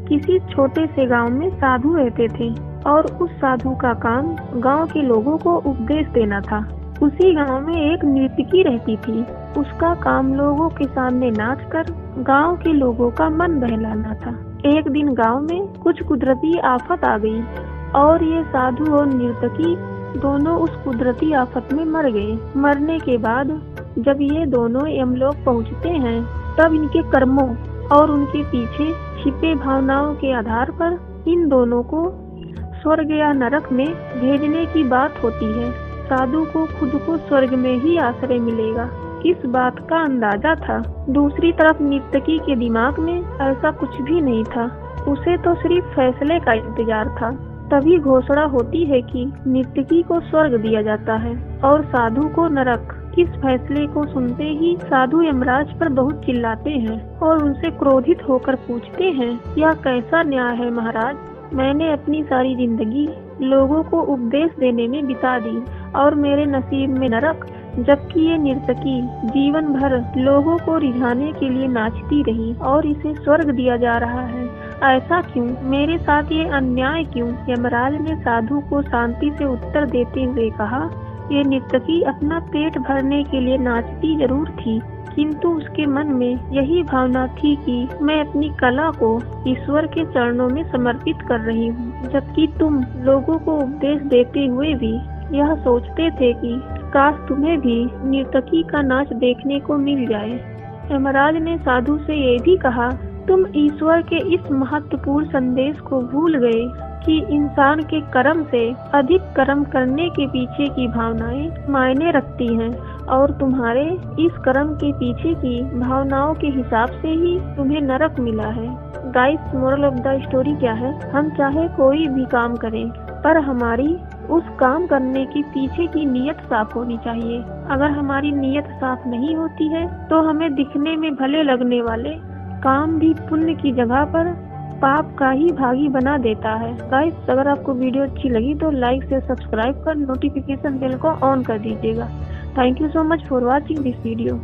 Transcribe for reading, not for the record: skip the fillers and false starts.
किसी छोटे से गांव में साधु रहते थे और उस साधु का काम गांव के लोगों को उपदेश देना था। उसी गांव में एक नर्तकी रहती थी। उसका काम लोगों के सामने नाचकर गांव के लोगों का मन बहलाना था। एक दिन गांव में कुछ कुदरती आफत आ गई और ये साधु और नर्तकी दोनों उस कुदरती आफत में मर गए। मरने के बाद जब ये दोनों यमलोक पहुंचते हैं, तब इनके कर्मों और उनके पीछे छिपे भावनाओं के आधार पर इन दोनों को स्वर्ग या नरक में भेजने की बात होती है। साधु को खुद को स्वर्ग में ही आश्रय मिलेगा, इस बात का अंदाजा था। दूसरी तरफ नर्तकी के दिमाग में ऐसा कुछ भी नहीं था। उसे तो सिर्फ फैसले का इंतजार था। तभी घोषणा होती है कि नर्तकी को स्वर्ग दिया जाता है और साधु को नरक। इस फैसले को सुनते ही साधु यमराज पर बहुत चिल्लाते हैं और उनसे क्रोधित होकर पूछते हैं, यह कैसा न्याय है महाराज? मैंने अपनी सारी जिंदगी लोगों को उपदेश देने में बिता दी और मेरे नसीब में नरक, जबकि ये नर्तकी जीवन भर लोगों को रिझाने के लिए नाचती रही और इसे स्वर्ग दिया जा रहा है। ऐसा क्यों? मेरे साथ ये अन्याय क्यों? यमराज ने साधु को शांति से उत्तर देते हुए कहा, ये नर्तकी अपना पेट भरने के लिए नाचती जरूर थी, किंतु उसके मन में यही भावना थी कि मैं अपनी कला को ईश्वर के चरणों में समर्पित कर रही हूँ। जबकि तुम लोगों को उपदेश देते हुए भी यह सोचते थे कि काश तुम्हें भी नर्तकी का नाच देखने को मिल जाए। यमराज ने साधु से ये भी कहा, तुम ईश्वर के इस महत्वपूर्ण संदेश को भूल गए कि इंसान के कर्म से अधिक कर्म करने के पीछे की भावनाएं मायने रखती हैं और तुम्हारे इस कर्म के पीछे की भावनाओं के हिसाब से ही तुम्हें नरक मिला है। Guys, moral of the story क्या है? हम चाहे कोई भी काम करें, पर हमारी उस काम करने की पीछे की नीयत साफ होनी चाहिए। अगर हमारी नीयत साफ नहीं होती है तो हमें दिखने में भले लगने वाले काम भी पुण्य की जगह पर पाप का ही भागी बना देता है। गाइस, अगर आपको वीडियो अच्छी लगी तो लाइक से सब्सक्राइब कर नोटिफिकेशन बेल को ऑन कर दीजिएगा। Thank you so much for watching this video.